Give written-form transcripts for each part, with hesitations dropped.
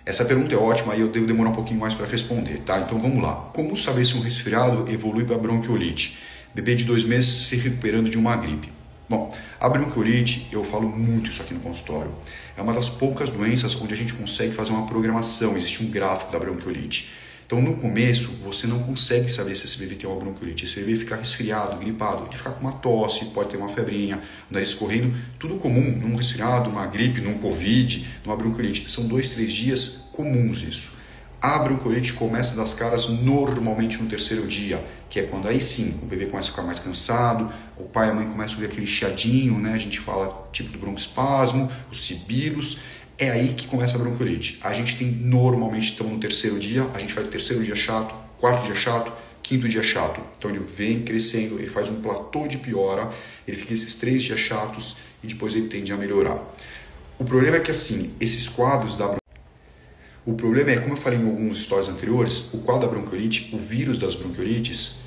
Essa pergunta é ótima e eu devo demorar um pouquinho mais para responder, tá? Então vamos lá. Como saber se um resfriado evolui para bronquiolite? Bebê de 2 meses se recuperando de uma gripe. Bom, a bronquiolite, eu falo muito isso aqui no consultório, é uma das poucas doenças onde a gente consegue fazer uma programação, existe um gráfico da bronquiolite. Então, no começo, você não consegue saber se esse bebê tem uma bronquiolite. Esse bebê fica resfriado, gripado, ele fica com uma tosse, pode ter uma febrinha, o nariz correndo, tudo comum, num resfriado, numa gripe, num covid, numa bronquiolite. São 2, 3 dias comuns isso. A bronquiolite começa das caras normalmente no 3º dia, que é quando aí sim o bebê começa a ficar mais cansado, o pai e a mãe começam a ver aquele chiadinho, né? A gente fala tipo do broncoespasmo, os sibilos. É aí que começa a bronquiolite. A gente tem normalmente, então no 3º dia, a gente vai do 3º dia chato, 4º dia chato, 5º dia chato. Então ele vem crescendo, ele faz um platô de piora, ele fica esses 3 dias chatos e depois ele tende a melhorar. O problema é que assim, esses quadros da O problema é, como eu falei em alguns stories anteriores, o quadro da bronquiolite, o vírus das bronquiolites,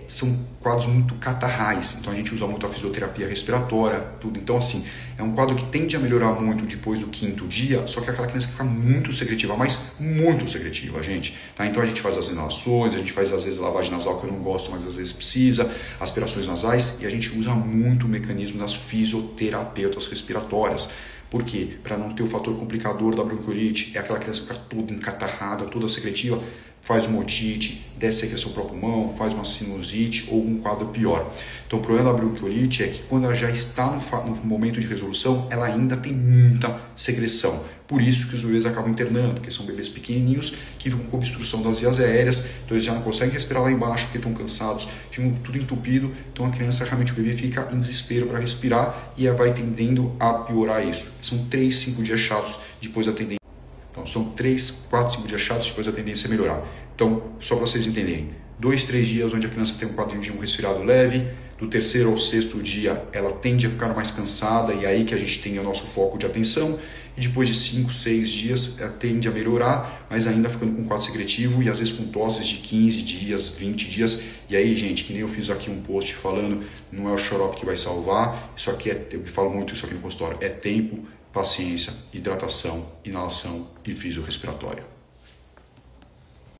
são quadros muito catarrais. Então a gente usa muito a fisioterapia respiratória, tudo. Então assim, é um quadro que tende a melhorar muito depois do 5º dia, só que aquela criança fica muito secretiva, mas muito secretiva, gente. Tá? Então a gente faz as inalações, a gente faz às vezes lavagem nasal, que eu não gosto, mas às vezes precisa, aspirações nasais, e a gente usa muito o mecanismo das fisioterapeutas respiratórias. Por quê? Para não ter o fator complicador da bronquiolite, é aquela criança que fica toda encatarrada, toda secretiva, faz uma otite, desce secreção para o pulmão, faz uma sinusite ou um quadro pior. Então o problema da bronquiolite é que quando ela já está no momento de resolução, ela ainda tem muita secreção. Por isso que os bebês acabam internando, porque são bebês pequenininhos que ficam com obstrução das vias aéreas, então eles já não conseguem respirar lá embaixo porque estão cansados, ficam tudo entupido, então a criança, realmente o bebê fica em desespero para respirar e vai tendendo a piorar isso. São 3, 5 dias chatos depois da tendência. Então são 3, 4, 5 dias chatos depois da tendência a melhorar. Então, só para vocês entenderem, 2, 3 dias onde a criança tem um quadrinho de um resfriado leve, do 3º ao 6º dia ela tende a ficar mais cansada e é aí que a gente tem o nosso foco de atenção, e depois de 5, 6 dias ela tende a melhorar, mas ainda ficando com quadro secretivo e às vezes com tosses de 15 dias, 20 dias, e aí gente, que nem eu fiz aqui um post falando, não é o xarope que vai salvar, isso aqui eu falo muito isso aqui no consultório, é tempo, paciência, hidratação, inalação e fisiorrespiratório.